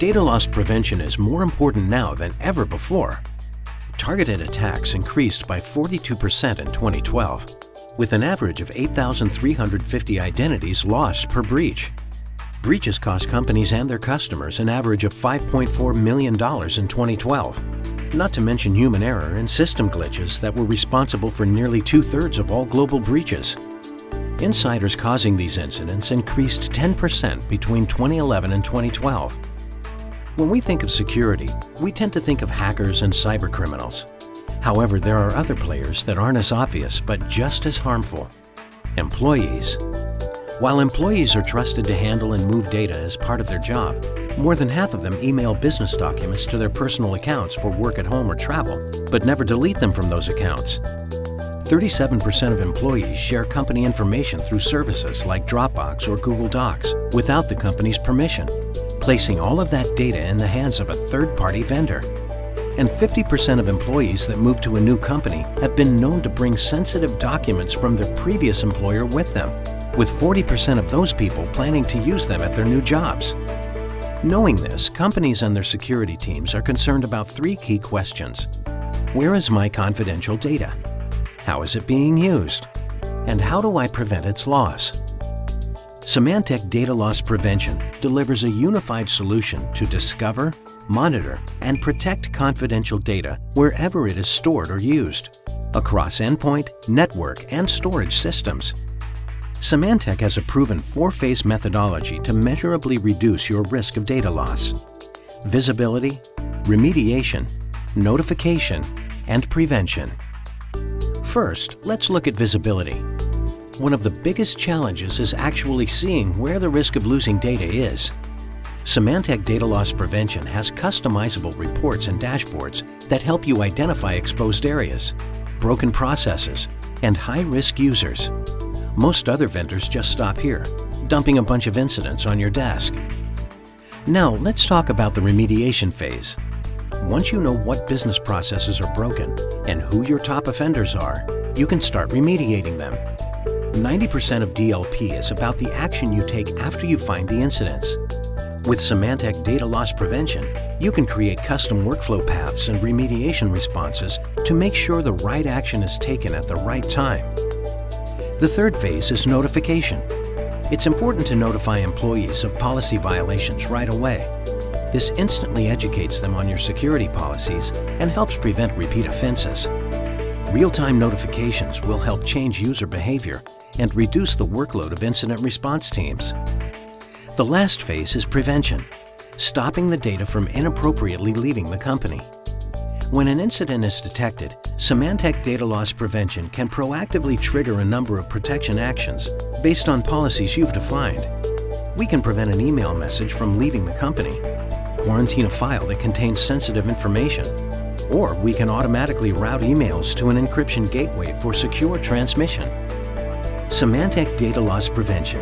Data loss prevention is more important now than ever before. Targeted attacks increased by 42% in 2012, with an average of 8,350 identities lost per breach. Breaches cost companies and their customers an average of $5.4 million in 2012, not to mention human error and system glitches that were responsible for nearly 2/3 of all global breaches. Insiders causing these incidents increased 10% between 2011 and 2012. When we think of security, we tend to think of hackers and cybercriminals. However, there are other players that aren't as obvious but just as harmful. Employees. While employees are trusted to handle and move data as part of their job, more than half of them email business documents to their personal accounts for work at home or travel, but never delete them from those accounts. 37% of employees share company information through services like Dropbox or Google Docs without the company's permission, placing all of that data in the hands of a third-party vendor. And 50% of employees that move to a new company have been known to bring sensitive documents from their previous employer with them, with 40% of those people planning to use them at their new jobs. Knowing this, companies and their security teams are concerned about 3 key questions. Where is my confidential data? How is it being used? And how do I prevent its loss? Symantec Data Loss Prevention delivers a unified solution to discover, monitor, and protect confidential data wherever it is stored or used, across endpoint, network, and storage systems. Symantec has a proven 4-phase methodology to measurably reduce your risk of data loss: visibility, remediation, notification, and prevention. First, let's look at visibility. One of the biggest challenges is actually seeing where the risk of losing data is. Symantec Data Loss Prevention has customizable reports and dashboards that help you identify exposed areas, broken processes, and high-risk users. Most other vendors just stop here, dumping a bunch of incidents on your desk. Now, let's talk about the remediation phase. Once you know what business processes are broken and who your top offenders are, you can start remediating them. 90% of DLP is about the action you take after you find the incidents. With Symantec Data Loss Prevention, you can create custom workflow paths and remediation responses to make sure the right action is taken at the right time. The third phase is notification. It's important to notify employees of policy violations right away. This instantly educates them on your security policies and helps prevent repeat offenses. Real-time notifications will help change user behavior and reduce the workload of incident response teams. The last phase is prevention, stopping the data from inappropriately leaving the company. When an incident is detected, Symantec Data Loss Prevention can proactively trigger a number of protection actions based on policies you've defined. We can prevent an email message from leaving the company, quarantine a file that contains sensitive information, or we can automatically route emails to an encryption gateway for secure transmission. Symantec Data Loss Prevention,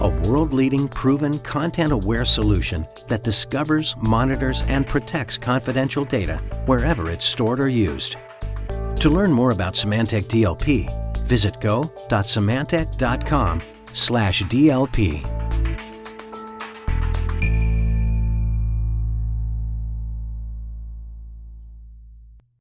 a world-leading, proven, content-aware solution that discovers, monitors, and protects confidential data wherever it's stored or used. To learn more about Symantec DLP, visit go.symantec.com/DLP.